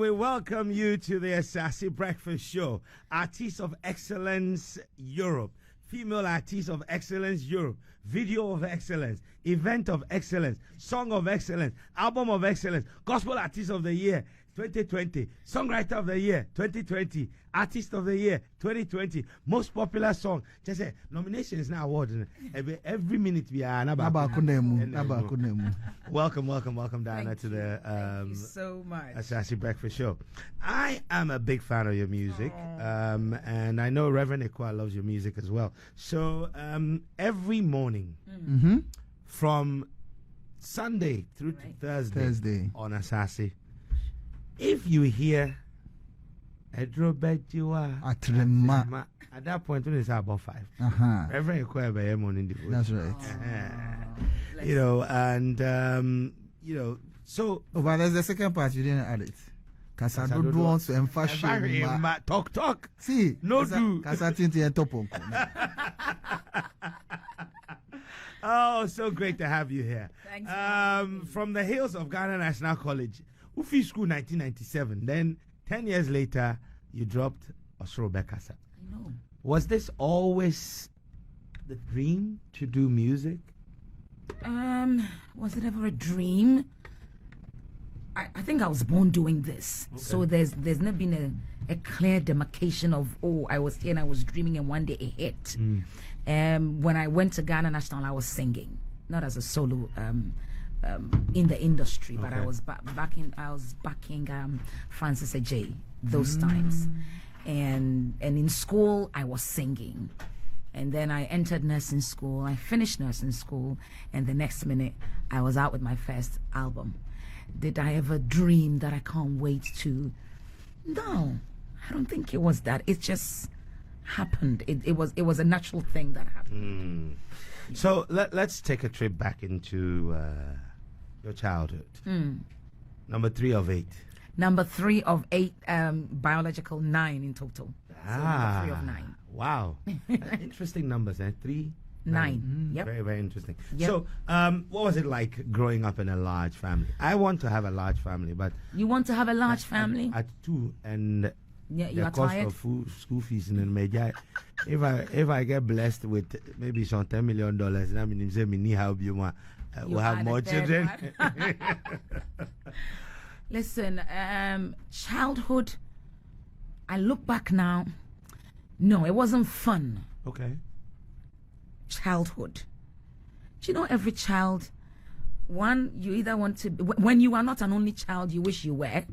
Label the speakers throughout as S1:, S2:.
S1: we welcome you to the Asaase Breakfast Show. Artists of Excellence Europe. Female Artist of Excellence Europe. Video of Excellence. Event of Excellence. Song of Excellence. Album of Excellence. Gospel Artist of the Year 2020. Songwriter of the Year 2020. Artist of the Year 2020. Most Popular Song. Just say nominations now award. Every minute we are. Welcome, Diana, to the
S2: Thank you so much.
S1: Asaase Breakfast Show. I am a big fan of your music, and I know Reverend Ekwa loves your music as well. So every morning, from Sunday through to Thursday on Asaase, if you hear Edrobejua at that point when it's about 5, Reverend Ekwa by morning devotion.
S3: That's right.
S1: You know, and you know, so.
S3: Oh, but there's the second part you didn't add it. Kasa do want to emphasize.
S1: Talk.
S3: See,
S1: no do.
S3: Kasa tinti and topo.
S1: Oh, so great to have you here.
S2: Thanks.
S1: From the hills of Ghana National College, Ufi School 1997. Then 10 years later, you dropped Xtra Bekasa.
S2: I know.
S1: Was this always the dream to do music?
S2: Was it ever a dream? I think I was born doing this. Okay. So there's never been a clear demarcation of, I was here and I was dreaming and one day it hit. When I went to Ghana National, I was singing, not as a solo in the industry, but I was backing Francis Ajay those times. And in school I was singing. And then I entered nursing school. I finished nursing school, and the next minute I was out with my first album. Did I ever dream that I can't wait to? No, I don't think it was that. It just happened. It was a natural thing that happened.
S1: So let's take a trip back into your childhood. Number 3 of 8.
S2: Number 3 of 8, biological 9 in total. So number 3 of 9.
S1: Wow. Interesting numbers, 3,
S2: 9. Yep.
S1: Very, very interesting.
S2: Yep.
S1: So, what was it like growing up in a large family? I want to have a large family, but...
S2: You want to have a large family?
S1: At 2, and
S2: you
S1: the cost of school fees in the major. If I get blessed with maybe some $10 million, that means we'll have more children.
S2: Listen, childhood, I look back now, no, it wasn't fun.
S1: Okay.
S2: Childhood. Do you know every child, one, you either want to, when you are not an only child, you wish you were.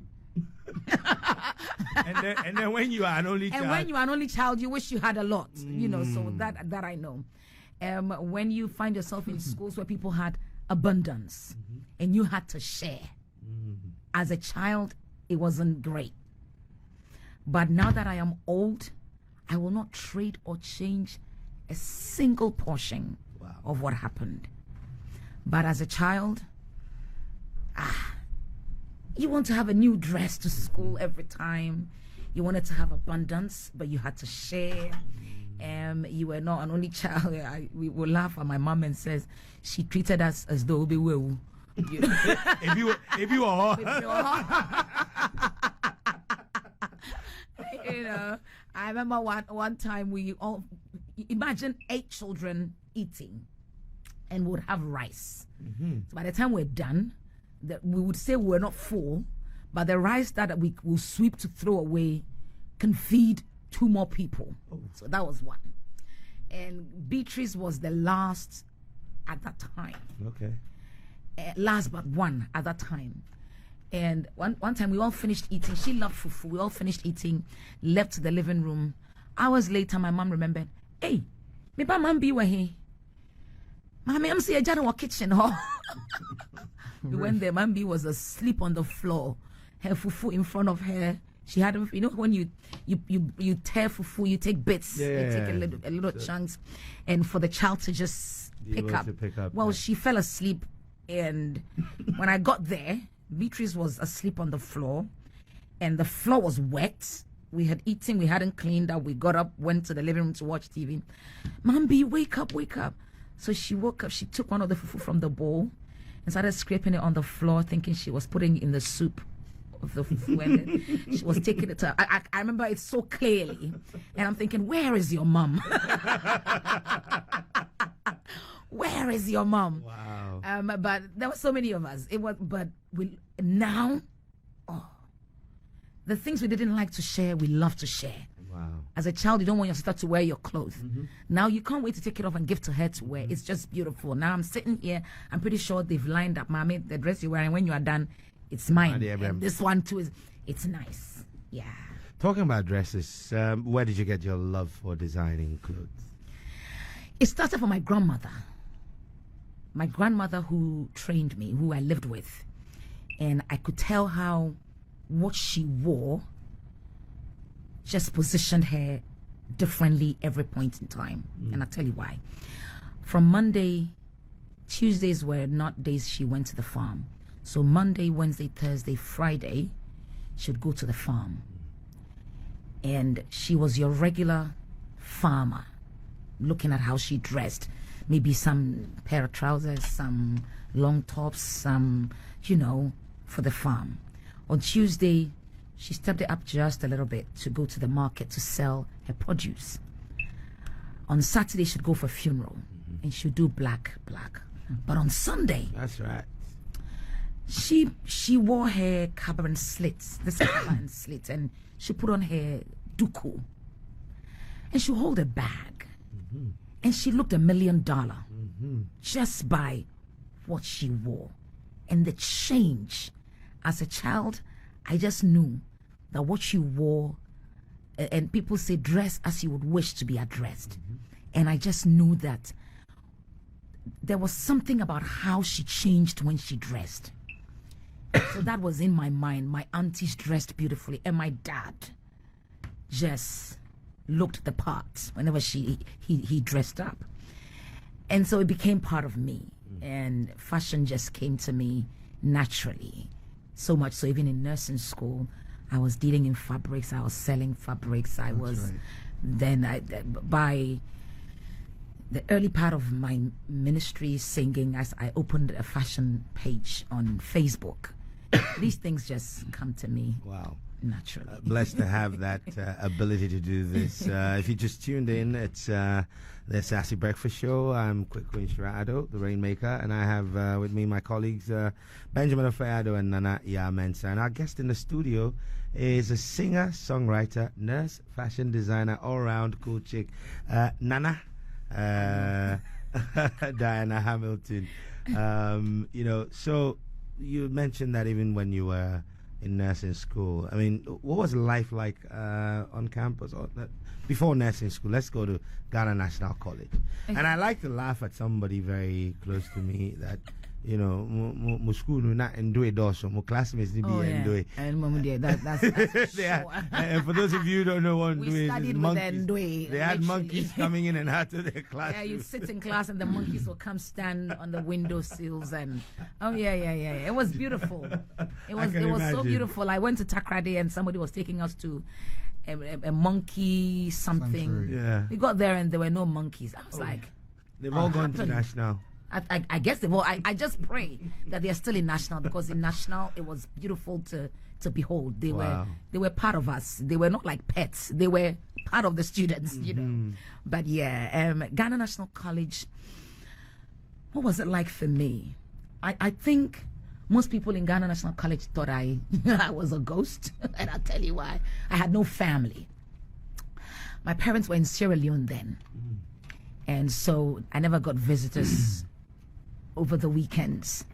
S1: and then when you are an only child.
S2: And when you are an only child, you wish you had a lot, you know, so that I know. When you find yourself in schools where people had abundance and you had to share. As a child, it wasn't great. But now that I am old, I will not trade or change a single portion of what happened. But as a child, you want to have a new dress to school every time. You wanted to have abundance, but you had to share. You were not an only child. We will laugh at my mom and says she treated us as though we were. You know?
S1: if you are,
S2: you know, I remember one time we all imagine 8 children eating, and we would have rice. So by the time we're done, that we would say we're not full, but the rice that we will sweep to throw away can feed 2 more people. So that was one. And Beatrice was the last at that time.
S1: Okay.
S2: Last but one at that time. And one time we all finished eating. She loved fufu. We all finished eating, left the living room. Hours later, my mom remembered, hey, me ba man be here. Mommy, I'm seeing a kitchen. We went there. Mambi was asleep on the floor. Her fufu in front of her. She had, you know, when you tear fufu, you take bits, you take a little chunks, and for the child to just pick up. Well, she fell asleep, and when I got there, Beatrice was asleep on the floor, and the floor was wet. We had eaten, we hadn't cleaned up. We got up, went to the living room to watch TV. Mambi, wake up, wake up. So she woke up, she took one of the fufu from the bowl and started scraping it on the floor, thinking she was putting it in the soup of the fufu, and she was taking it to. I remember it so clearly, and I'm thinking, where is your mom? Where is your mom?
S1: Wow.
S2: But there were so many of us. But we now, the things we didn't like to share, we love to share.
S1: Wow.
S2: As a child, you don't want your sister to wear your clothes. Now you can't wait to take it off and give to her to wear. It's just beautiful. Now I'm sitting here. I'm pretty sure they've lined up, Mommy, the dress you're wearing. When you are done, it's mine. And this one too it's nice. Yeah.
S1: Talking about dresses, where did you get your love for designing clothes?
S2: It started from my grandmother. My grandmother who trained me, who I lived with. And I could tell how what she wore just positioned her differently every point in time. And I'll tell you why. From Monday, Tuesdays were not days she went to the farm. So Monday, Wednesday, Thursday, Friday, she'd go to the farm. And she was your regular farmer, looking at how she dressed. Maybe some pair of trousers, some long tops, some, for the farm. On Tuesday, she stepped it up just a little bit to go to the market to sell her produce. On Saturday, she'd go for a funeral, and she'd do black. But on Sunday,
S1: that's right,
S2: she wore her cover and slits, this cover and slits, and she put on her duku, and she hold a bag, and she looked $1 million just by what she wore. And the change, as a child, I just knew that what you wore, and people say dress as you would wish to be addressed. And I just knew that there was something about how she changed when she dressed. So that was in my mind. My aunties dressed beautifully, and my dad just looked the part whenever he dressed up. And so it became part of me, and fashion just came to me naturally. So much so, even in nursing school, I was dealing in fabrics, I was selling fabrics. I was then by the early part of my ministry singing, as I opened a fashion page on Facebook. These things just come to me.
S1: Wow.
S2: Naturally.
S1: Blessed to have that ability to do this. If you just tuned in, it's the Asaase Breakfast Show. I'm Kwekwe Xtra, the Rainmaker, and I have with me my colleagues Benjamin Ofeado and Nana Mensa. And our guest in the studio is a singer, songwriter, nurse, fashion designer, all-round cool chick, Nana Diana Hamilton. So you mentioned that even when you were in nursing school, I mean, what was life like on campus or before nursing school? Let's go to Ghana National College. And I like to laugh at somebody very close to me that, my school do not enjoy those, so my classmates need to enjoy.
S2: That's
S1: sure. And for those of you who don't know what Ndwe is,
S2: monkeys.
S1: They had monkeys coming in and out of their class.
S2: Yeah, you sit in class and the monkeys will come stand on the window sills and it was beautiful. It was so beautiful. I went to Takrady and somebody was taking us to a monkey something.
S1: Yeah.
S2: We got there and there were no monkeys. I was like,
S1: they've all gone to national.
S2: I guess they will. I just pray that they are still in national, because in national it was beautiful to behold. They were part of us. They were not like pets. They were part of the students, But Ghana National College. What was it like for me? I think most people in Ghana National College thought I was a ghost, and I'll tell you why. I had no family. My parents were in Sierra Leone then, and so I never got visitors over the weekends.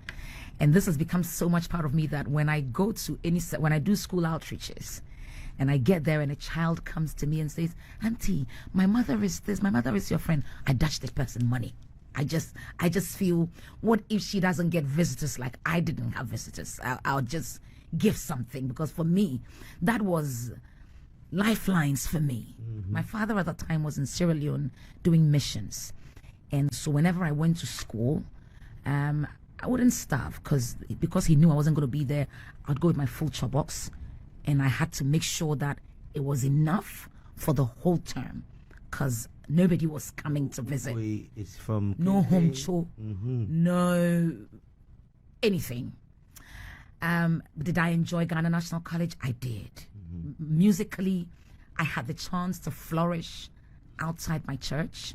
S2: And this has become so much part of me that when I go to when I do school outreaches, and I get there and a child comes to me and says, "Auntie, my mother is this, my mother is your friend," I dash this person money. I just feel, what if she doesn't get visitors like I didn't have visitors? I'll just give something, because for me, that was lifelines for me. My father at the time was in Sierra Leone doing missions. And so whenever I went to school, I wouldn't starve, because he knew I wasn't going to be there. I'd go with my full chobox, and I had to make sure that it was enough for the whole term, because nobody was coming to visit.
S1: It's from
S2: no home show, no anything. Did I enjoy Ghana National College? I did. Musically, I had the chance to flourish outside my church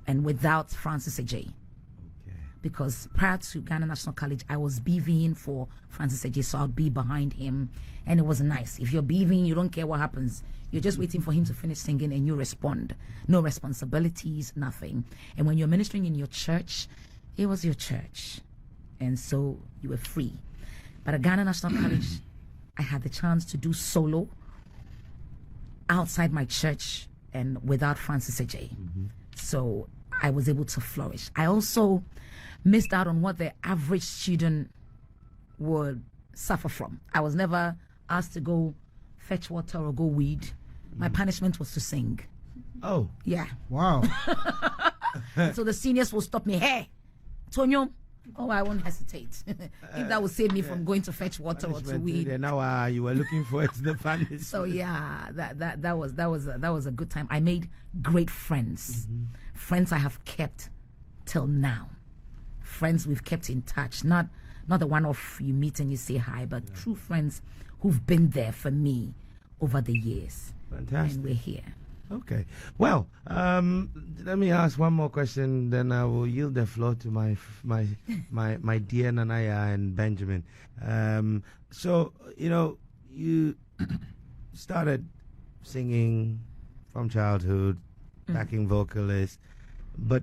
S2: and without Francis J. Because prior to Ghana National College, I was BVing for Francis J, so I'd be behind him, and it was nice. If you're BVing, you don't care what happens. You're just waiting for him to finish singing, and you respond. No responsibilities, nothing. And when you're ministering in your church, it was your church, and so you were free. But at Ghana National College, I had the chance to do solo outside my church and without Francis J. So I was able to flourish. I also missed out on what the average student would suffer from. I was never asked to go fetch water or go weed. My punishment was to sing.
S1: Oh.
S2: Yeah.
S3: Wow.
S2: So the seniors will stop me. Hey, Tonyo. Oh, I won't hesitate. If that would save me from going to fetch water or to weed.
S1: Now you were looking for it, the punishment.
S2: So yeah, that was a good time. I made great friends. Friends I have kept till now. Friends we've kept in touch. Not the one of you meet and you say hi, but true friends who've been there for me over the years.
S1: Fantastic.
S2: And we're here.
S1: Okay. Well, let me ask one more question, then I will yield the floor to my dear Nanaya and Benjamin. So, you started singing from childhood, backing vocalist, but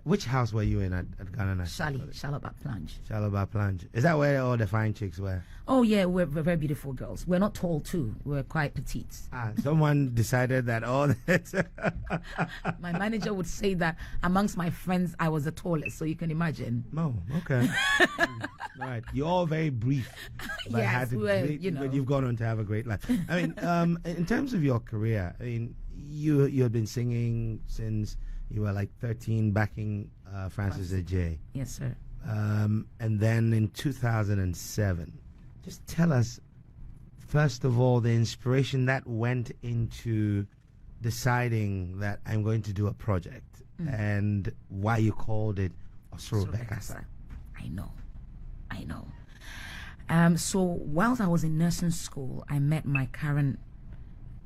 S1: which house were you in at Ghana National?
S2: Shalabat Plunge.
S1: Shalabat Plunge. Is that where all the fine chicks were?
S2: Oh yeah, we're very beautiful girls. We're not tall too. We're quite petite.
S1: Someone decided that all that.
S2: My manager would say that amongst my friends, I was the tallest. So you can imagine.
S1: Oh, okay. All right. You're all very brief. But
S2: yes,
S1: but you've gone on to have a great life. I mean, in terms of your career, I mean, you have been singing since you were like 13, backing Francis J.
S2: Yes, sir.
S1: And then in 2007, just tell us, first of all, the inspiration that went into deciding that I'm going to do a project and why you called it Osoro.
S2: I know. So whilst I was in nursing school, I met my current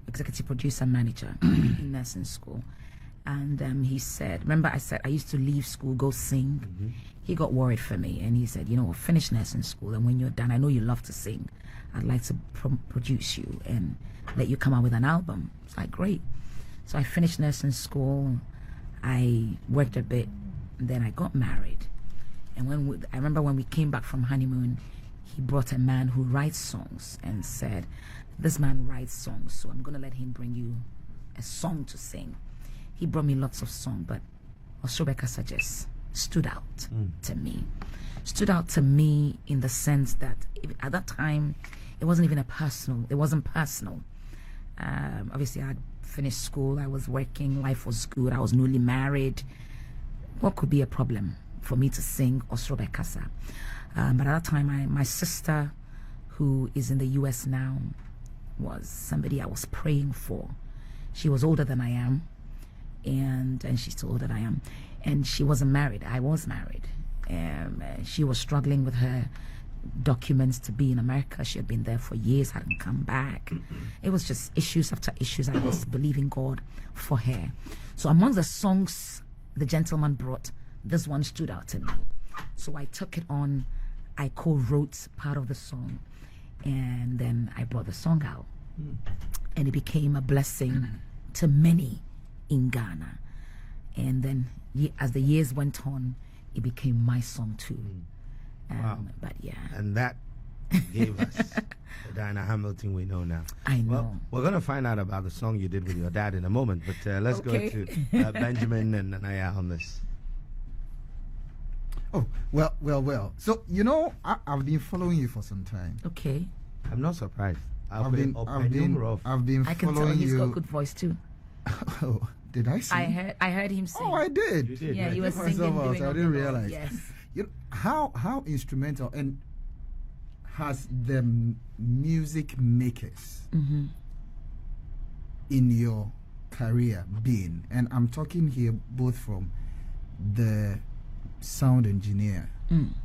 S2: executive producer manager in nursing school. And he said, remember I said I used to leave school, go sing. He got worried for me, and he said, finish nursing school, and when you're done, I know you love to sing. I'd like to produce you and let you come out with an album. It's like, great. So I finished nursing school. I worked a bit, and then I got married. And I remember when we came back from honeymoon, he brought a man who writes songs and said, this man writes songs, so I'm going to let him bring you a song to sing. He brought me lots of songs, but Osoro just stood out to me. Stood out to me in the sense that at that time, it wasn't personal. Obviously, I had finished school. I was working. Life was good. I was newly married. What could be a problem for me to sing Osoro? But at that time, my sister, who is in the U.S. now, was somebody I was praying for. She was older than I am. And she's still older than I am, and she wasn't married. I was married. She was struggling with her documents to be in America. She had been there for years, hadn't come back. It was just issues after issues. I was believing God for her. So among the songs the gentleman brought, this one stood out to me. So I took it on. I co-wrote part of the song, and then I brought the song out, and it became a blessing to many in Ghana. And then as the years went on, it became my song too.
S1: Wow.
S2: But yeah.
S1: And that gave us the Diana Hamilton we know now.
S2: I know.
S1: Well, we're going to find out about the song you did with your dad in a moment, but let's go to Benjamin and Nanaya on this.
S3: Oh, well. So, I've been following you for some time.
S2: Okay.
S1: I'm not surprised.
S3: I've been following
S2: I can tell he's
S3: you.
S2: got a good voice too.
S3: Oh, did I sing?
S2: I heard him sing.
S3: Oh, I did.
S1: You did,
S2: yeah,
S1: right?
S2: you were singing.
S3: I didn't realize.
S2: Yes.
S3: How instrumental and has the music makers in your career been? And I'm talking here both from the sound engineer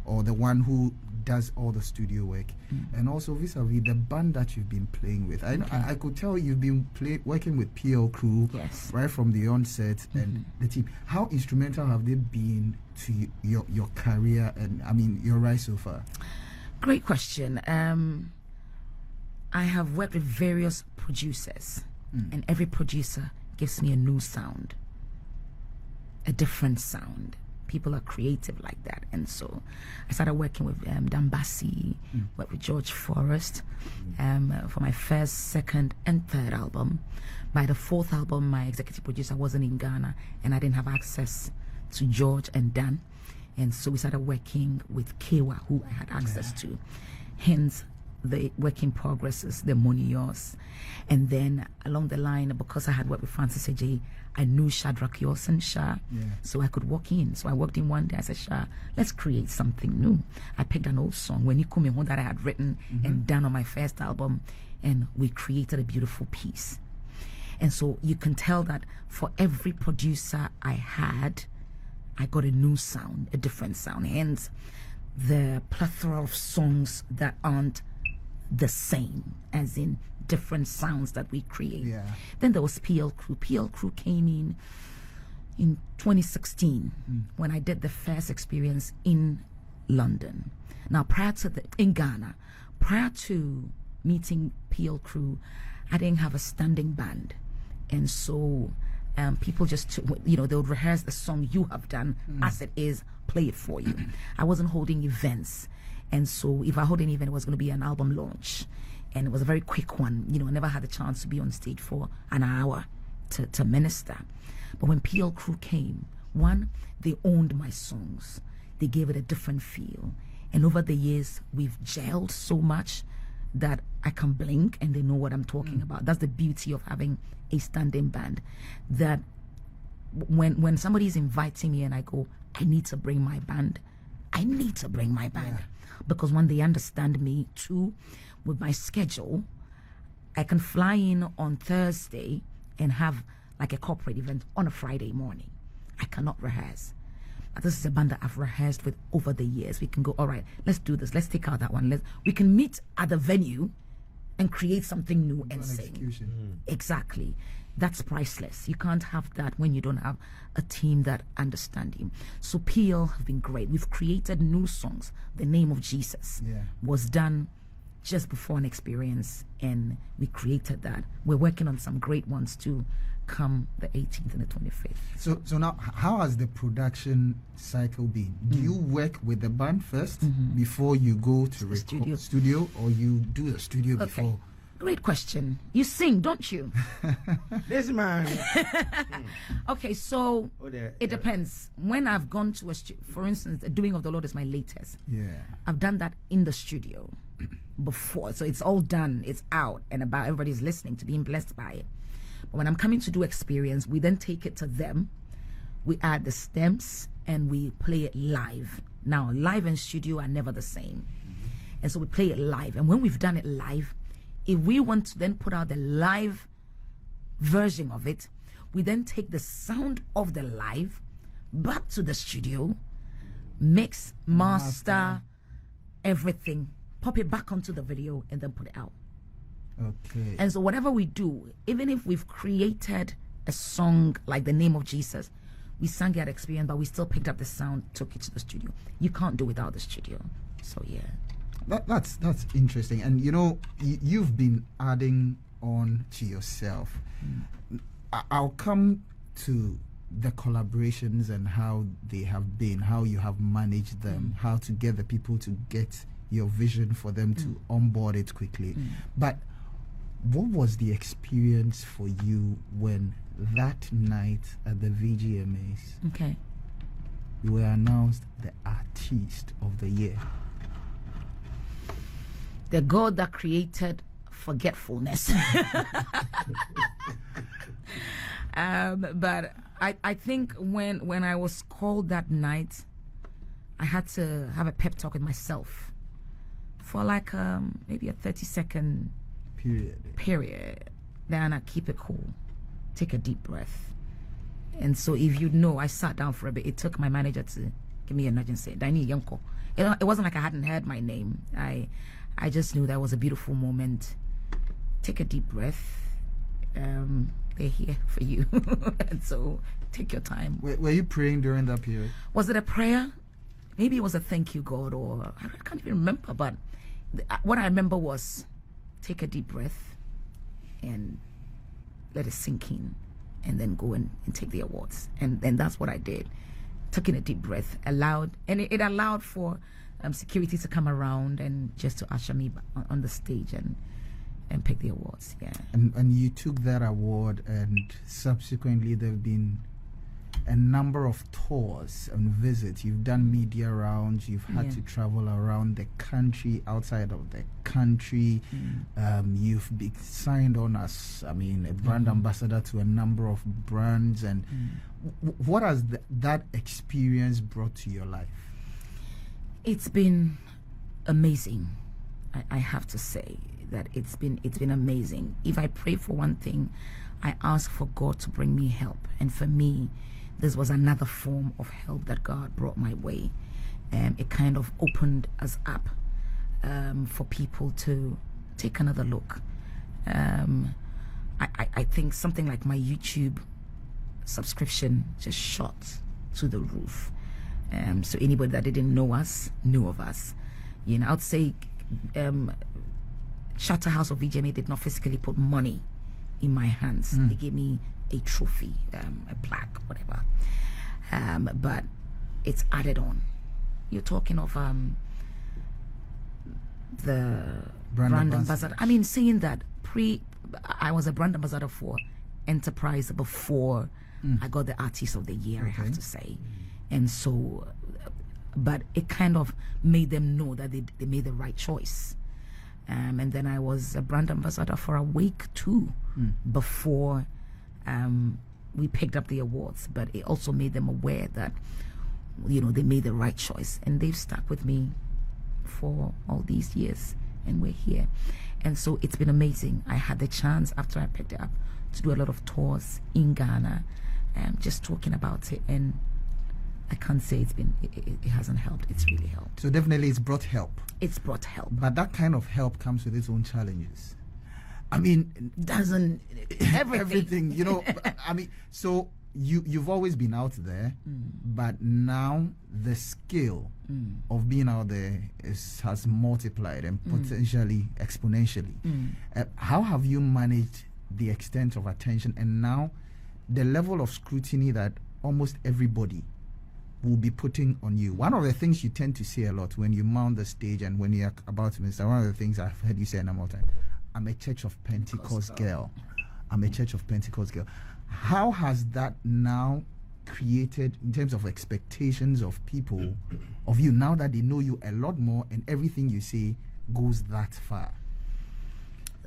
S3: or the one who does all the studio work, and also vis-a-vis the band that you've been playing with. I could tell you've been working with PL Crew right from the onset, and the team. How instrumental have they been to your career and your rise so far?
S2: Great question. I have worked with various producers, and every producer gives me a new sound, a different sound. People are creative like that, and so I started working with Dambasi, worked with George Forrest for my first, second, and third album. By the fourth album, my executive producer wasn't in Ghana, and I didn't have access to George and Dan, and so we started working with Kewa, who I had access to. Hence, the work in progresses, the Monios, and then along the line, because I had worked with Francis Ejay, I knew Shadrach Yorson Shah, so I could walk in. So I walked in one day. I said, Shah, let's create something new. I picked an old song, When You Come In, that I had written and done on my first album, and we created a beautiful piece. And so you can tell that for every producer I had, I got a new sound, a different sound. Hence, the plethora of songs that aren't the same, as in different sounds that we create. Then there was PL Crew. PL Crew came in 2016 when I did the first experience in London. Now, in Ghana, prior to meeting PL Crew, I didn't have a standing band, and so people just they would rehearse the song you have done as it is, play it for you. I wasn't holding events. And so if I hold an event, it was going to be an album launch. And it was a very quick one. I never had a chance to be on stage for an hour to minister. But when PL Crew came, one, they owned my songs. They gave it a different feel. And over the years, we've gelled so much that I can blink and they know what I'm talking about. That's the beauty of having a standing band. That when somebody's inviting me and I go, I need to bring my band. Because when they understand me too, with my schedule, I can fly in on Thursday and have like a corporate event on a Friday morning. I cannot rehearse. But this is a band that I've rehearsed with over the years. We can go, all right, let's do this. Let's take out that one. We can meet at the venue and create something new and sing. Exactly. That's priceless. You can't have that when you don't have a team that understand you. So PL have been great. We've created new songs. The Name of Jesus was done just before an experience, and we created that. We're working on some great ones too, come the 18th and the 25th.
S3: So now, how has the production cycle been? Do you work with the band first before you go to record studio, or you do the studio before?
S2: Great question. You sing, don't you?
S1: This man.
S2: Okay, so it depends. When I've gone to a studio, for instance, The Doing of the Lord is my latest. I've done that in the studio before. So it's all done. It's out and about. Everybody's listening to being blessed by it. But when I'm coming to do experience, we then take it to them. We add the stems and we play it live. Now, live and studio are never the same. And so we play it live. And when we've done it live, if we want to then put out the live version of it, we then take the sound of the live back to the studio, mix, master, everything, pop it back onto the video, and then put it out.
S3: Okay.
S2: And so whatever we do, even if we've created a song like The Name of Jesus, we sang it at experience, but we still picked up the sound, took it to the studio. You can't do without the studio. So yeah.
S3: That's interesting. And you've been adding on to yourself. I'll come to the collaborations and how they have been, how you have managed them, how to get the people to get your vision for them to onboard it quickly. But what was the experience for you when that night at the VGMAs you were announced the Artist of the Year?
S2: The God that created forgetfulness. But I think when I was called that night, I had to have a pep talk with myself for like maybe a 30-second period. Then I keep it cool, take a deep breath. And so if I sat down for a bit. It took my manager to give me a nudge and say, Diana Yonko. It wasn't like I hadn't heard my name. I just knew that was a beautiful moment. Take a deep breath. They're here for you. And so take your time.
S3: Were you praying during that period?
S2: Was it a prayer? Maybe it was a thank you, God, or I can't even remember. But what I remember was take a deep breath and let it sink in, and then go and take the awards. And that's what I did. Took in a deep breath, allowed, and it allowed for security to come around and just to usher me on the stage and pick the awards. Yeah.
S3: And you took that award, and subsequently there have been a number of tours and visits. You've done media rounds. You've had to travel around the country, outside of the country. You've been signed on as, a brand ambassador to a number of brands. And what has that experience brought to your life?
S2: It's been amazing. I have to say that it's been amazing. If I pray for one thing, I ask for God to bring me help. And for me, this was another form of help that God brought my way. It kind of opened us up for people to take another look. I think something like my YouTube subscription just shot to the roof. So anybody that didn't know us knew of us. You know, I'd say Charterhouse of VGMA did not physically put money in my hands. They gave me a trophy, a plaque, whatever. But it's added on. You're talking of the brand ambassador. Saying that I was a brand ambassador for Enterprise before I got the Artist of the Year, I have to say. And so, but it kind of made them know that they made the right choice. And then I was a brand ambassador for a week too, before we picked up the awards. But it also made them aware that, they made the right choice, and they've stuck with me for all these years, and we're here. And so it's been amazing. I had the chance after I picked it up to do a lot of tours in Ghana, just talking about it, and I can't say it hasn't helped. It's really helped. So
S3: definitely it's brought help.
S2: It's brought help.
S3: But that kind of help comes with its own challenges.
S2: Doesn't
S3: everything, so you've always been out there, but now the skill of being out there has multiplied and potentially exponentially. How have you managed the extent of attention and now the level of scrutiny that almost everybody will be putting on you? One of the things you tend to say a lot when you mount the stage and when you're about to minister, one of the things I've heard you say a number of times, I'm a Church of Pentecost girl. I'm a Church of Pentecost girl. How has that now created, in terms of expectations of people, of you, now that they know you a lot more and everything you say goes that far?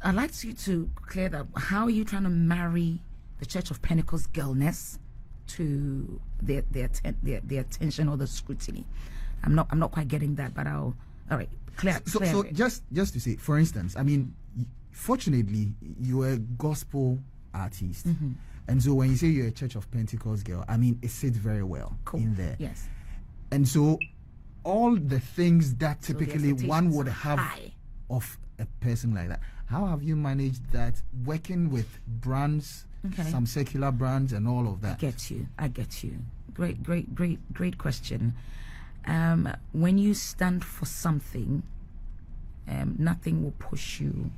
S2: I'd like you to clear that. How are you trying to marry the Church of Pentecost girlness to the attention or the scrutiny? I'm not quite getting that, but all right, clear.
S3: So just to say, for instance, fortunately, you're a gospel artist, and so when you say you're a Church of Pentecost girl, it sits very well in there.
S2: Yes.
S3: And so all the things that typically one would have of a person like that, how have you managed that, working with brands, some secular brands and all of that?
S2: I get you. Great question. When you stand for something, nothing will push you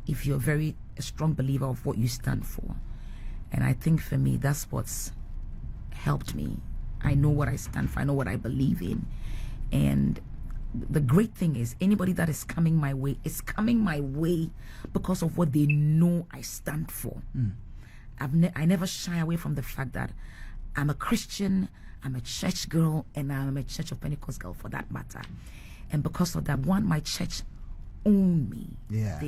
S2: if you're a strong believer of what you stand for. And I think for me, that's what's helped me. I know what I stand for. I know what I believe in. And the great thing is, anybody that is coming my way is coming my way because of what they know I stand for. I never shy away from the fact that I'm a Christian, I'm a church girl, and I'm a Church of Pentecost girl for that matter. And because of that, my church owned me.
S3: Yeah.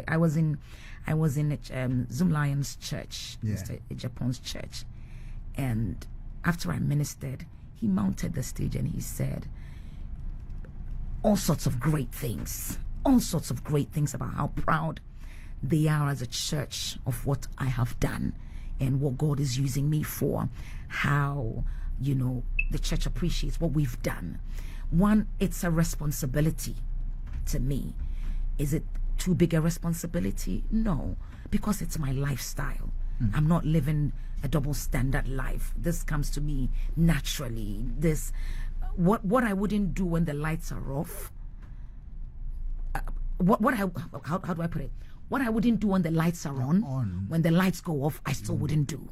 S2: I was in Zoom Lion's church, Mr. Japon's church, and after I ministered, he mounted the stage and he said all sorts of great things about how proud they are as a church of what I have done and what God is using me for. How, the church appreciates what we've done. One, it's a responsibility to me. Is it too big a responsibility? No, because it's my lifestyle. I'm not living a double standard life. This comes to me naturally. This, what I wouldn't do when the lights are off. How do I put it? What I wouldn't do when the lights are on, when the lights go off, I still wouldn't do.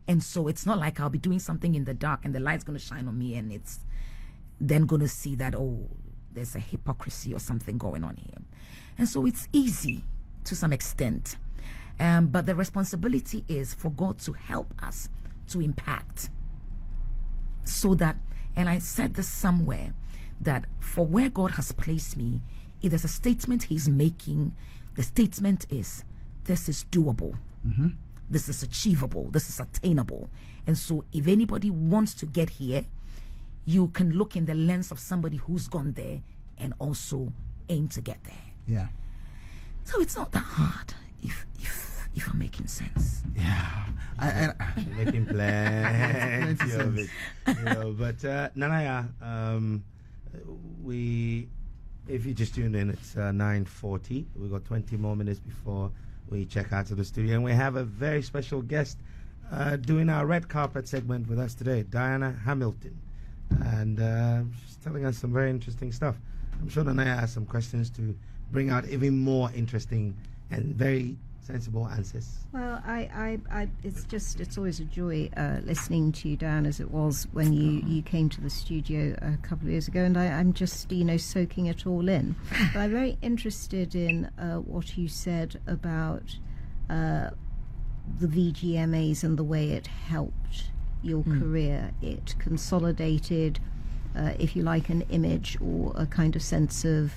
S2: And so it's not like I'll be doing something in the dark and the light's going to shine on me and it's then going to see that, oh, there's a hypocrisy or something going on here. And so it's easy to some extent. But the responsibility is for God to help us to impact. So that, and I said this somewhere, that for where God has placed me, if there's a statement he's making, the statement is, this is doable. This is achievable. This is attainable. And so if anybody wants to get here, you can look in the lens of somebody who's gone there and also aim to get there.
S3: Yeah.
S2: So it's not that hard if I'm making sense.
S3: Yeah.
S1: Making plenty of it. But Nanaya, if you just tuned in, it's 9:40. We've got 20 more minutes before we check out to the studio, and we have a very special guest doing our red carpet segment with us today, Diana Hamilton, and she's telling us some very interesting stuff. I'm sure Nanaya has some questions to bring out even more interesting and very sensible answers.
S4: Well, it's always a joy listening to you, Dan, as it was when you came to the studio a couple of years ago, and I'm just soaking it all in. But I'm very interested in what you said about the VGMAs and the way it helped your career. It consolidated, if you like, an image or a kind of sense of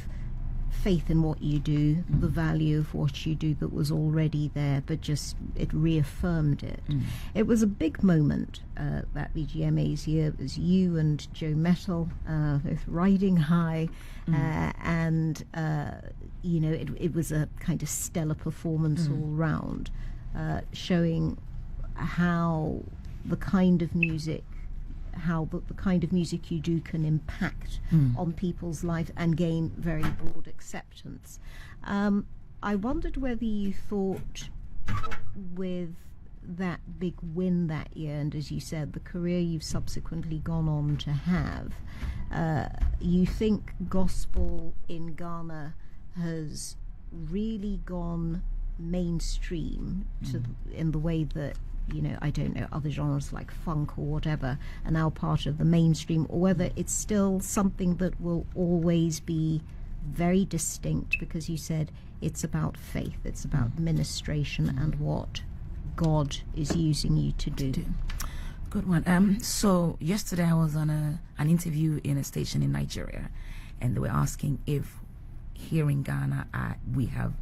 S4: faith in what you do, the value of what you do that was already there, but just it reaffirmed it. It was a big moment, that VGMA's year. It was you and Joe Mettle both riding high, and it was a kind of stellar performance all round, showing how the kind of music you do can impact on people's life and gain very broad acceptance. I wondered whether you thought, with that big win that year, and as you said, the career you've subsequently gone on to have, you think gospel in Ghana has really gone mainstream in the way that, I don't know, other genres like funk or whatever are now part of the mainstream, or whether it's still something that will always be very distinct, because you said it's about faith, it's about ministration and what God is using you to do.
S2: Good one. So yesterday I was on an interview in a station in Nigeria, and they were asking if here in Ghana we have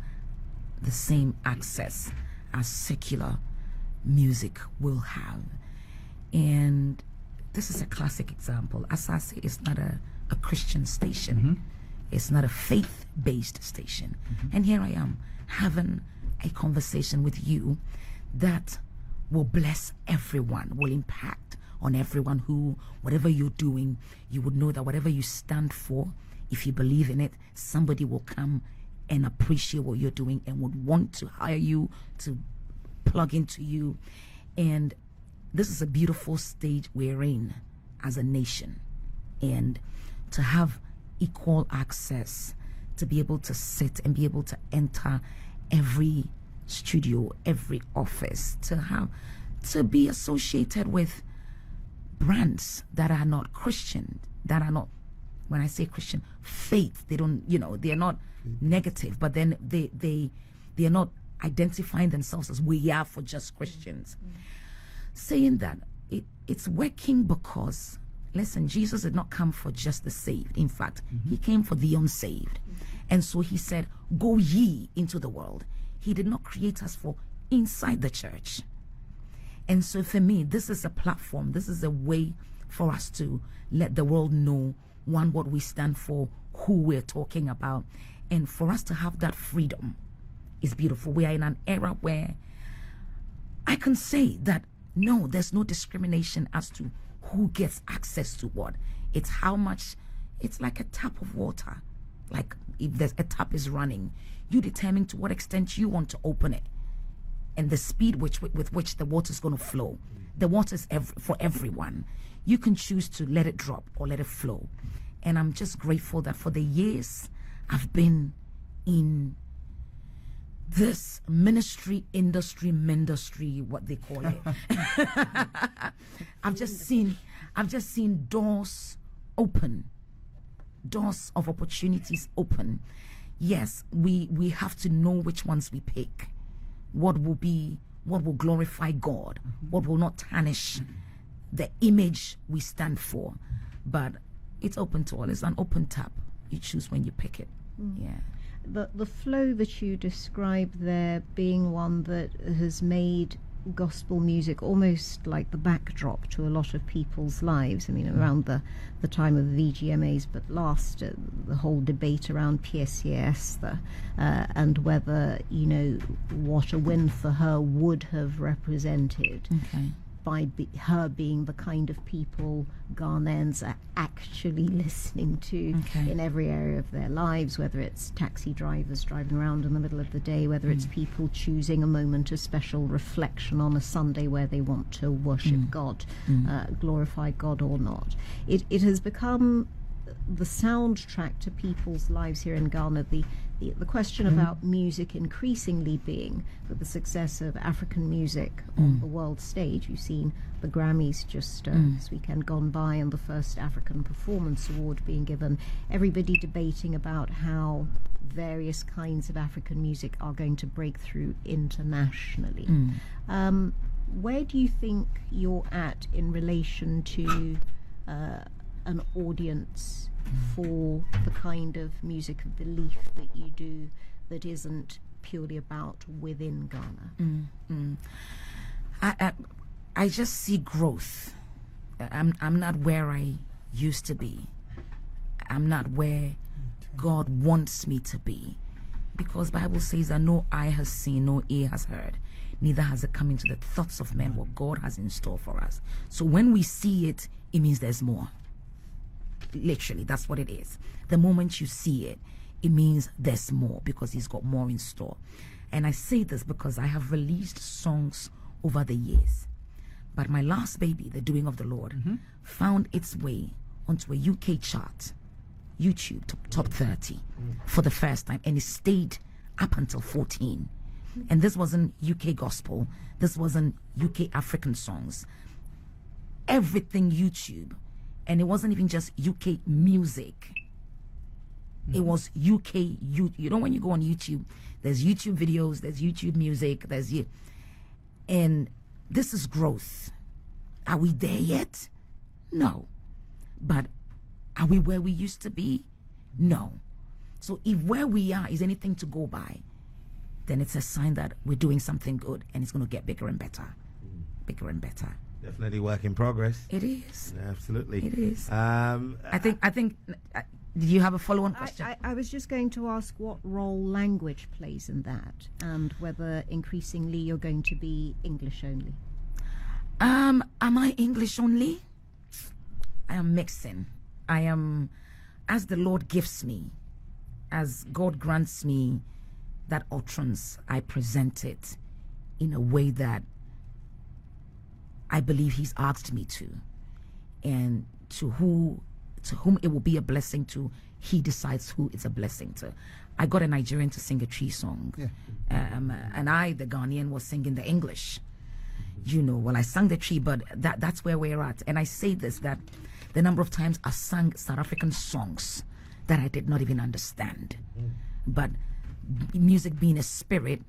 S2: the same access as secular music will have. And this is a classic example. Asaase is not a Christian station. It's not a faith-based station. And here I am having a conversation with you that will bless everyone, will impact on everyone who, whatever you're doing, you would know that whatever you stand for, if you believe in it, somebody will come and appreciate what you're doing and would want to hire you, to plug into you. And this is a beautiful stage we're in as a nation, and to have equal access, to be able to sit and be able to enter every studio, every office, to be associated with brands that are not Christian, that are not, when I say Christian, faith, they don't, they're not negative, but then they are not identifying themselves as we are for just Christians. Saying that it's working because, listen, Jesus did not come for just the saved. In fact, he came for the unsaved. And so he said, go ye into the world. He did not create us for inside the church. And so for me, this is a platform, this is a way for us to let the world know, one, what we stand for, who we're talking about, and for us to have that freedom is beautiful. We are in an era where I can say that no, there's no discrimination as to who gets access to what. It's how much. It's like a tap of water. Like if there's a tap is running, you determine to what extent you want to open it, and the speed with which the water is going to flow. The water is for everyone. You can choose to let it drop or let it flow. And I'm just grateful that for the years I've been in this ministry, industry, what they call it. I've just seen doors open, doors of opportunities open. Yes, we have to know which ones we pick. What will glorify God, what will not tarnish the image we stand for. But it's open to all. It's an open tap. You choose when you pick it. Yeah.
S4: The flow that you describe there being one that has made gospel music almost like the backdrop to a lot of people's lives. I mean, around the time of the VGMAs, but last, the whole debate around PSCS, and whether, what a win for her would have represented.
S2: Okay.
S4: By her being the kind of people Ghanaians are actually listening to in every area of their lives, whether it's taxi drivers driving around in the middle of the day, whether it's people choosing a moment of special reflection on a Sunday where they want to worship God, glorify God or not. It has become the soundtrack to people's lives here in Ghana. The question about music increasingly being, with the success of African music on the world stage. You've seen the Grammys just this weekend gone by, and the first African Performance Award being given. Everybody debating about how various kinds of African music are going to break through internationally. Where do you think you're at in relation to an audience for the kind of music of belief that you do, that isn't purely about within Ghana?
S2: I just see growth. I'm not where I used to be. I'm not where God wants me to be, because Bible says that no eye has seen, no ear has heard, neither has it come into the thoughts of men what God has in store for us. So when we see it, it means there's more. Literally, that's what it is. The moment you see it, it means there's more, because he's got more in store. And I say this because I have released songs over the years, but my last baby, The Doing of the Lord, found its way onto a UK chart, YouTube top 30 for the first time, and it stayed up until 14. And this wasn't UK gospel, this wasn't UK African songs, everything YouTube. And it wasn't even just UK music. It was UK, when you go on YouTube, there's YouTube videos, there's YouTube music, and this is growth. Are we there yet? No. But are we where we used to be? No. So if where we are is anything to go by, then it's a sign that we're doing something good, and it's going to get bigger and better. Bigger and better.
S1: Definitely work in progress.
S2: It is.
S1: Yeah, absolutely.
S2: It is. I think. Do you have a follow-on question?
S4: I was just going to ask what role language plays in that, and whether increasingly you're going to be English only.
S2: Am I English only? I am mixing. I am, as the Lord gives me, as God grants me that utterance, I present it in a way that I believe he's asked me to, and to whom it will be a blessing to, he decides who it's a blessing to. I got a Nigerian to sing a tree song, and I, the Ghanaian, was singing the English. I sang the tree, but that's where we're at. And I say this, that the number of times I sang South African songs that I did not even understand, but music being a spirit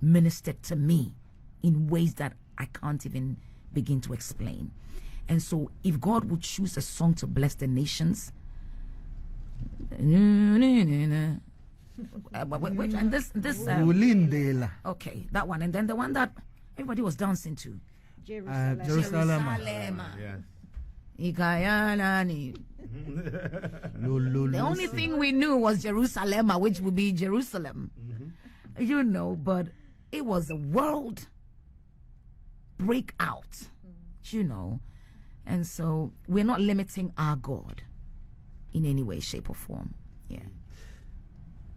S2: ministered to me in ways that I can't even begin to explain. And so if God would choose a song to bless the nations, and this okay, that one, and then the one that everybody was dancing to,
S3: Jerusalem.
S2: The only thing we knew was Jerusalem, which would be Jerusalem, but it was a world breakout, And so we're not limiting our God in any way, shape, or form. Yeah.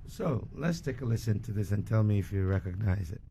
S1: So let's take a listen to this and tell me if you recognize it.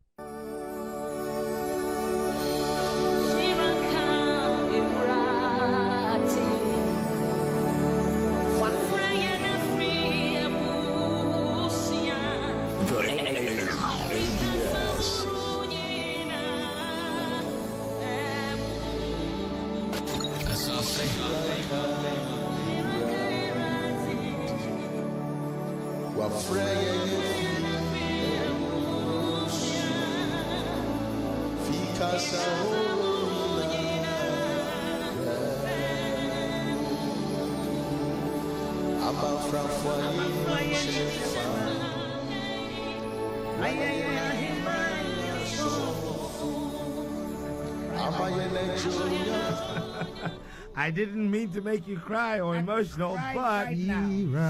S1: I didn't mean to make you cry or emotional, but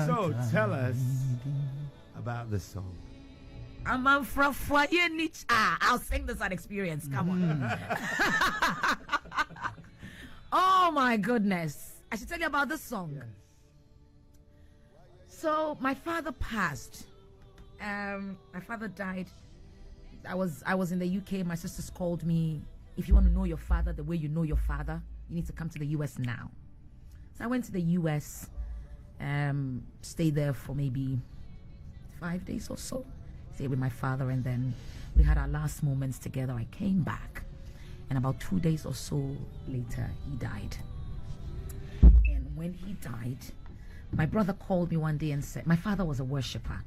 S1: so tell us about the song.
S2: I'll sing this on experience. Come on. Oh my goodness. I should tell you about this song.
S1: Yes.
S2: So my father passed. My father died. I was in the UK. My sisters called me. If you want to know your father the way you know your father, you need to come to the US now. So I went to the US, stayed there for maybe 5 days or so. Stayed with my father, and then we had our last moments together. I came back, and about 2 days or so later, he died. And when he died, my brother called me one day and said, my father was a worshiper.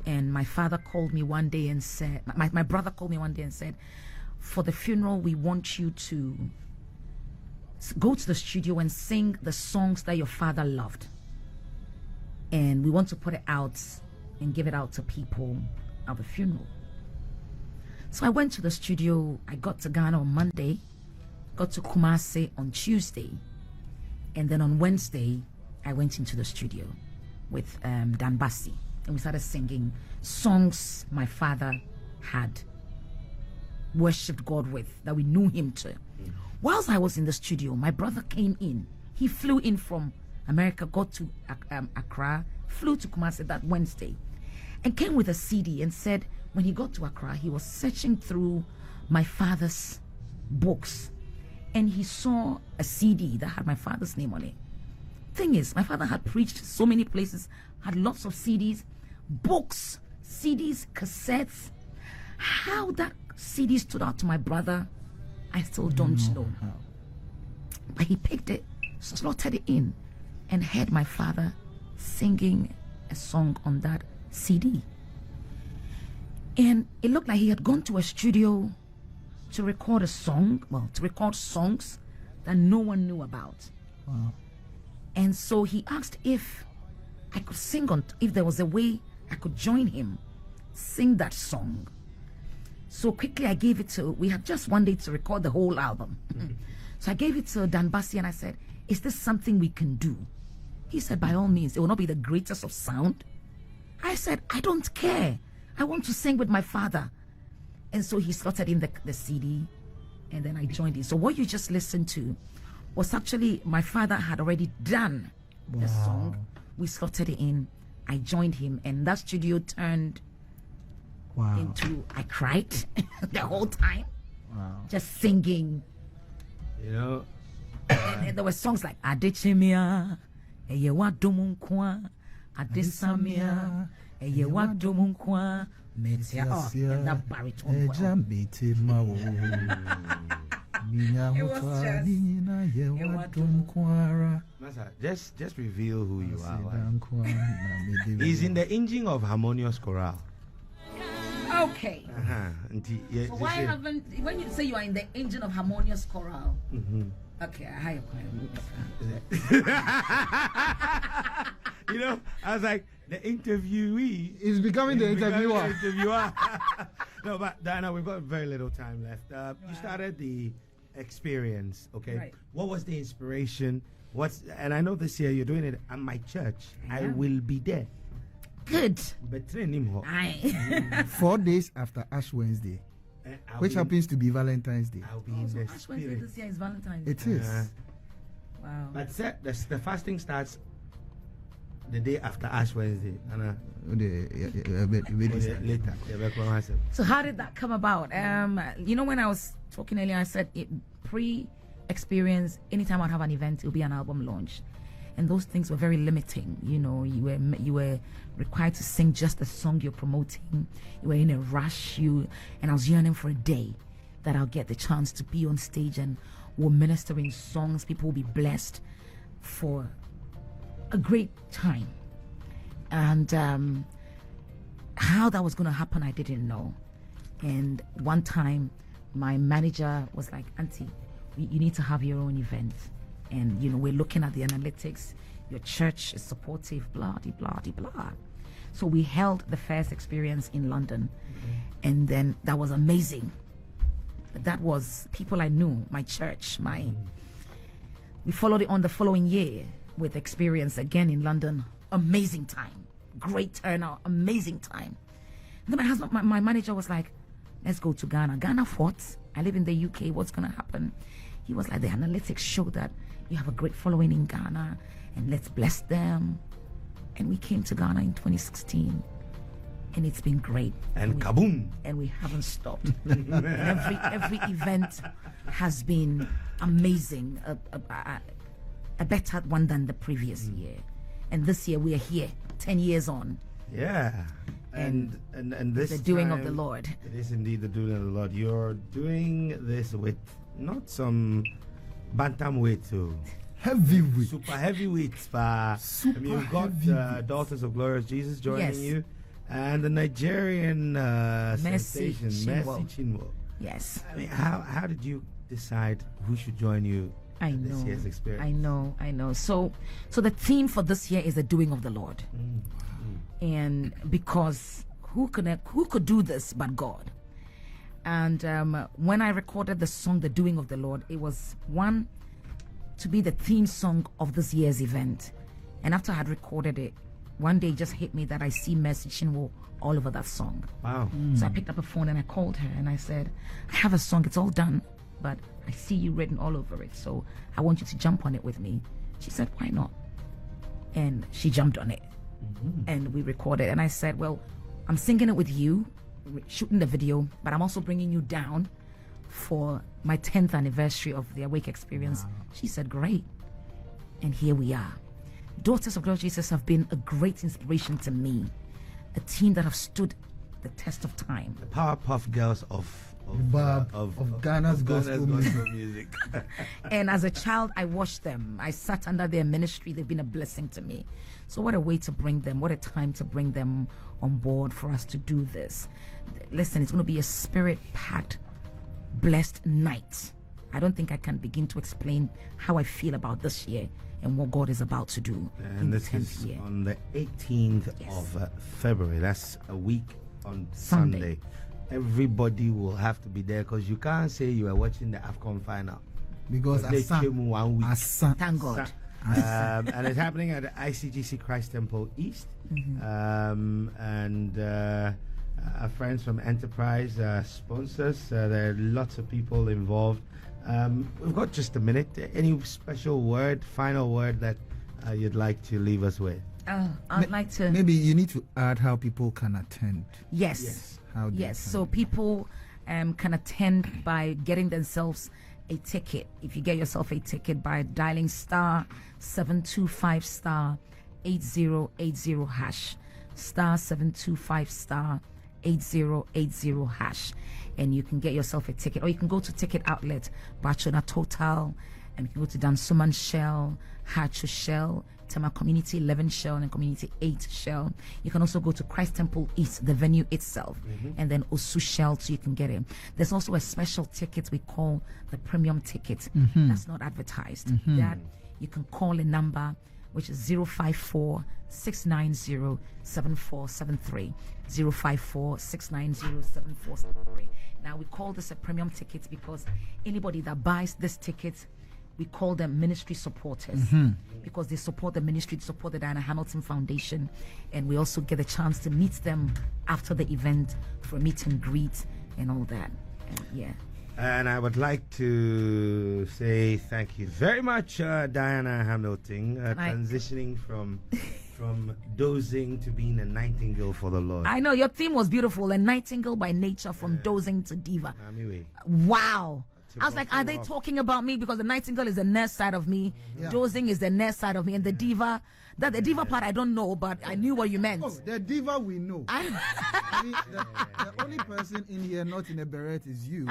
S2: And my father called me one day and said, my brother called me one day and said, for the funeral, we want you to go to the studio and sing the songs that your father loved. And we want to put it out and give it out to people at the funeral. So I went to the studio. I got to Ghana on Monday, got to Kumasi on Tuesday. And then on Wednesday, I went into the studio with Dan Bassi. And we started singing songs my father had worshipped God with, that we knew him to. Whilst I was in the studio, my brother came in. He flew in from America, got to Accra, flew to Kumasi that Wednesday, and came with a CD and said when he got to Accra, he was searching through my father's books, and he saw a CD that had my father's name on it. Thing is, my father had preached so many places, had lots of CDs, books, CDs, cassettes. How that CD stood out to my brother, I still don't know. But he picked it, slotted it in, and heard my father singing a song on that CD. And it looked like he had gone to a studio to record a song, to record songs that no one knew about.
S3: Wow.
S2: And so he asked if I could sing if there was a way I could join him, sing that song. So quickly I gave it to, we had just one day to record the whole album. So I gave it to Dan Bassi and I said, is this something we can do? He said, by all means, it will not be the greatest of sound. I said, I don't care. I want to sing with my father. And so he slotted in the CD, and then I joined it. So what you just listened to was actually my father had already done the song. We slotted it in. I joined him, and that studio turned into, I cried the whole time. Just singing.
S1: You know,
S2: and there were songs like Adechemia, Eyewa Domunkwa, Adesamia, Eyewa Domunkwa, Metia, and that baritone.
S1: Just reveal who you are. He's in the engine of Harmonious Chorale.
S2: Okay. So why haven't, when you say you are in the engine of Harmonious Chorale, okay, I hire
S1: you know, I was like, the interviewee
S3: is becoming the interviewer.
S1: No, but Diana, we've got very little time left. You started the experience, okay?
S2: Right.
S1: What was the inspiration? And I know this year you're doing it at my church. I will be there.
S2: Good.
S1: But train him.
S3: 4 days after Ash Wednesday, which happens to be Valentine's Day.
S1: I'll be in the
S2: Ash Wednesday
S1: spirit.
S2: this year is Valentine's.
S3: It is.
S2: Wow.
S1: But the fasting starts the day after Ash Wednesday. Later.
S2: So how did that come about? When I was talking earlier, I said pre-experience, anytime I'd have an event, it would be an album launch. And those things were very limiting. You were required to sing just the song you're promoting. You were in a rush. And I was yearning for a day that I'll get the chance to be on stage and we'll minister in songs. People will be blessed for a great time. And how that was going to happen, I didn't know. And one time, my manager was like, "Auntie, you need to have your own event. And, we're looking at the analytics. Your church is supportive, blah, de, blah, de, blah." So we held the first experience in London. And then that was amazing. That was people I knew, my church, we followed it on the following year with experience again in London. Amazing time. Great turnout. Amazing time. And then my husband, my manager was like, "Let's go to Ghana." Ghana what? I live in the UK. What's going to happen? He was like, "The analytics show that you have a great following in Ghana and let's bless them." And we came to Ghana in 2016 and it's been great.
S1: And kaboom!
S2: And we haven't stopped. every event has been amazing, a better one than the previous year. And this year we are here, 10 years on.
S1: Yeah. And this
S2: the doing
S1: time,
S2: of the Lord.
S1: It is indeed the doing of the Lord. You're doing this with not some bantamweight too.
S3: Heavyweight.
S1: Super heavyweights. You've got Daughters of Glorious Jesus joining you. And the Nigerian sensation, Mercy Chinwo.
S2: Yes.
S1: I mean, how did you decide who should join you this year's experience?
S2: I know. So the theme for this year is the doing of the Lord. And because who could do this but God? And when I recorded the song, The Doing of the Lord, it was one to be the theme song of this year's event. And after I had recorded it, one day it just hit me that I see Mercy Chinwo all over that song.
S1: Wow.
S2: So I picked up a phone and I called her and I said, "I have a song, it's all done, but I see you written all over it, so I want you to jump on it with me." She said, "Why not?" And she jumped on it. And we recorded. And I said, "Well, I'm singing it with you, shooting the video, but I'm also bringing you down for my 10th anniversary of the Awake Experience." Wow. She said, "Great." And here we are. Daughters of Glorious Jesus have been a great inspiration to me, a team that have stood the test of time.
S1: The Powerpuff Girls of
S3: Ghana's gospel
S1: music.
S2: And as a child, I watched them. I sat under their ministry. They've been a blessing to me. So what a way to bring them, what a time to bring them on board for us to do this. Listen, it's going to be a spirit-packed, blessed night. I don't think I can begin to explain how I feel about this year and what God is about to do.
S1: And this is on the 18th of February. That's a week on Sunday. Everybody will have to be there because you can't say you are watching the AFCON final.
S3: Because
S1: they came 1 week.
S2: Thank God.
S1: And it's happening at the ICGC Christ Temple East. And our friends from Enterprise sponsors. There are lots of people involved. We've got just a minute. Any special word, final word that you'd like to leave us with?
S2: I'd like to...
S3: Maybe you need to add how people can attend.
S2: Yes.
S3: How
S2: so people can attend by getting themselves a ticket. If you get yourself a ticket by dialing *725 *8080 hash, *725 *8080 hash, and you can get yourself a ticket. Or you can go to ticket outlet, Bachona Total, and you can go to Dansuman Shell, Hacho Shell, Tema Community 11 Shell, and Community 8 Shell. You can also go to Christ Temple East, the venue itself, and then Osu Shell, so you can get it. There's also a special ticket we call the premium ticket. That's not advertised. That you can call a number which is 054-690-7473. 054-690-7473. Now we call this a premium ticket because anybody that buys this ticket, we call them ministry supporters because they support the ministry, they support the Diana Hamilton Foundation, and we also get a chance to meet them after the event for a meet and greet and all that. And
S1: And I would like to say thank you very much, Diana Hamilton, transitioning from dozing to being a nightingale for the Lord.
S2: I know your theme was beautiful, a nightingale by nature, from dozing to diva. Wow. I was like, are they talking about me? Because the nightingale is the nurse side of me, dozing is the nurse side of me, and the diva, the diva part I don't know, but I knew what you meant.
S3: Oh, the diva we know. I mean, the only person in here not in a beret is you.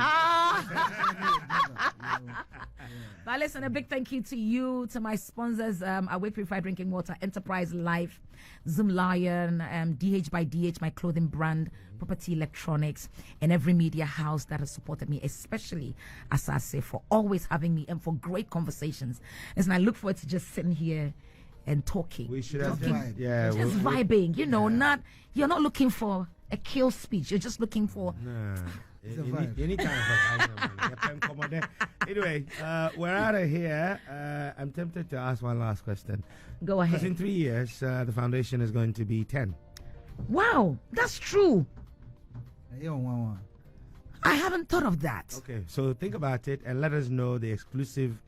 S2: But listen, a big thank you to you, to my sponsors, Awake Purified Drinking Water, Enterprise Life, Zoom Lion, DH by DH, my clothing brand, Property Electronics, and every media house that has supported me, especially Asaase, for always having me and for great conversations. And I look forward to just sitting here and talking.
S1: We should have
S2: just vibing, you know, you're not looking for a kill speech, you're just looking for
S1: any kind of Anyway, we're out of here. I'm tempted to ask one last question.
S2: Go ahead.
S1: Because in 3 years, the foundation is going to be 10.
S2: Wow, that's true. I haven't thought of that.
S1: Okay, so think about it and let us know the exclusive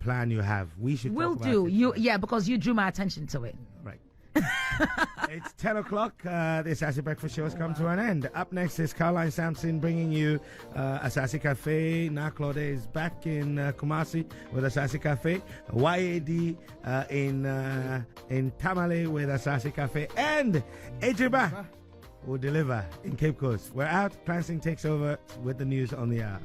S1: plan you have.
S2: We'll do. Because you drew my attention to it.
S1: Right. It's 10 o'clock. The Asaase Breakfast Show has come to an end. Up next is Caroline Sampson bringing you Asaase Cafe. Na Claude is back in Kumasi with Asaase Cafe. YAD in Tamale with Asaase Cafe. And Ejima will deliver in Cape Coast. We're out. Cranston takes over with the news on the hour.